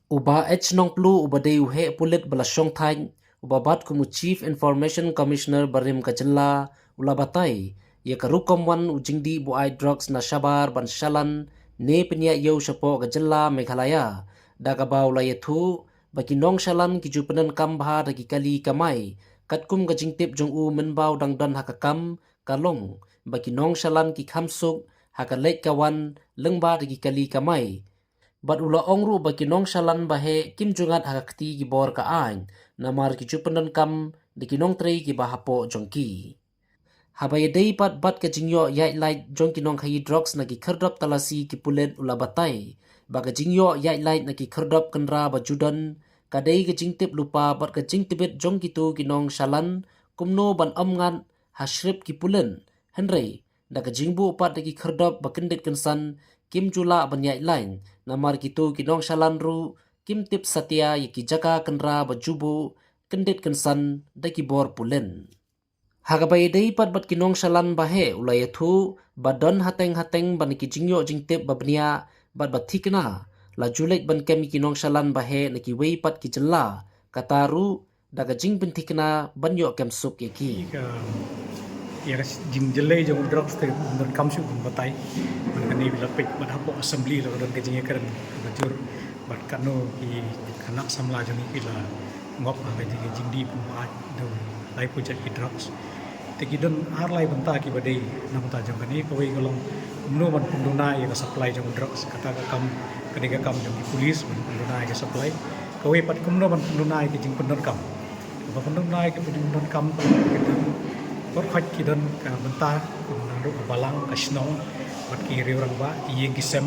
Uba H nong plu uba de uhe pulit balasyong thain uba bat kumu Chief Information Commissioner barim kajela ulabatai ya karukom wan ujingdi bu ai drugs na shabar ban shalan ne penya yo shapo kajela Meghalaya daga baula yethu baki nong shalan ki jupanan kambha dagi kali kamai katkum kajingtip jong u menbau dangdan hakakam kalong baki nong shalan ki khamsuk hakalek kawan lengba dagi kali kamai bat ula ongru baki nong shalan bahe kim jungat hakakti ki bor ka ain namar ki chupanan kam de ki nong trei ki bahapo jongki habaya dei bat ka jingyo yai light jongki nong khai drugs na ki khardap talasi ki pulet ula batai baga jingyo yai light na ki khardap kanra ba judan ka dei ka jingtip lupa bat ka jingtibet jongki tu ki nong shalan kumno ban amngan hashrip ki pulen henry da ka jingbu pat de ki khardap bakendit kansan kim jula ban yai lain namar kitu kinong shalan ru kim tip satya yaki jaka kenra bajubu kendit kensan daki bor pulen hagabai dei pat bat kinong shalan bahe ulayathu badon hateng ban ki jingyo jingtip babnia bat bathikna la julek ban kemi kinong shalan bahe naki wei pat ki jella kataru daga jing bentikna banyo kem suk yaki ya jing jelai jong drugs te don kamsu batai man kani bila pek bat hapo assembly la don kajing keren bajur bat kanu ki kana samla jong bila ngop ba jing di puat do lai project ki drugs te ki don har lai banta ki badai nam ta jong kani ko wi golong no man punduna ya supply jong drugs kata ka kam kani ka kam jong police man punduna ya supply ko wi pat kumno man punduna ki jing pundon kam ba punduna ki pundon kam Kor khaj ki don ka banta nando balang kasnong bat ki riurang ba iyeng kisem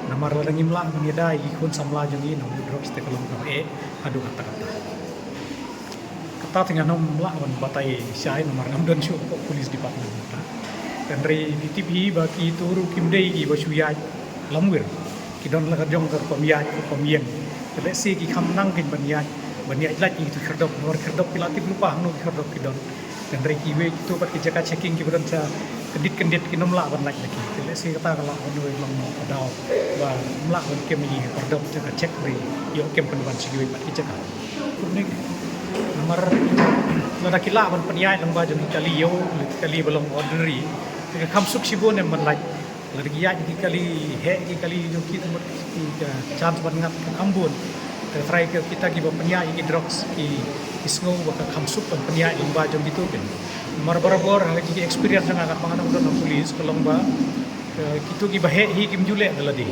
namar ladang imla ngida ikun samla jongi nong drops te kalong no adu kata kata tinga nom la wan batai sai nomor ngam don shu ko police department ta kendri di tv ba ki turu kimdei ki ba shuya lamwir ki don la jong kor komya ko komien le si ki kham nang kin banya laj ki tu kherdop nor kherdop pilatif lupa no kherdop ki don dan reki we itu pat kijaka checking ki beran sa kendit ki nomla ban lak laki tele si kata kala onu long adau ba mla ban kem ni perdop jaka check ri yo kem pen ban sigi we pat kijaka kurni nomor lada kila ban peniai lang ba joni kali yo kali belum ordinary ke kam suk sibon em ban lak lada kiya ki kali he ki kali yo ki tempat ki chance ban ngat ambon try ke kita ki ba peniai ki drugs ki isngo baka kamsup pan penia imba jom gitu kan mar-barabor ha ji experience nga kat mangan don polis kolong ba kitu ki bahe hi kim jule daladi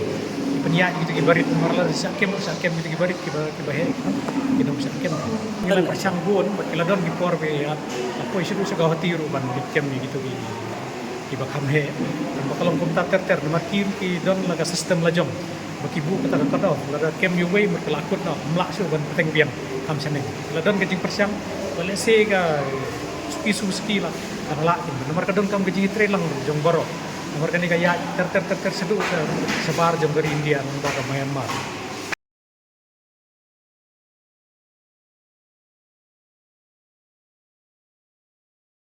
penia gitu ki barit marla sakem gitu ki barit ki bahe ki dom sakem ngila pasang gon bakila don ki por be apo isu sa gawati ru ban kem ni gitu ki bakam he bakalong kumta ter nomor ki don laga sistem lajong baki bu kata kata laga kem yu wei merkelakut no mlak su ban peteng biang kam saneng ladon kajing persiang boleh se ga suki lah la nomor kadon kam kajing tre lang jong baro nomor kani ga ya ter sedu sebar jong dari India nomor ka Myanmar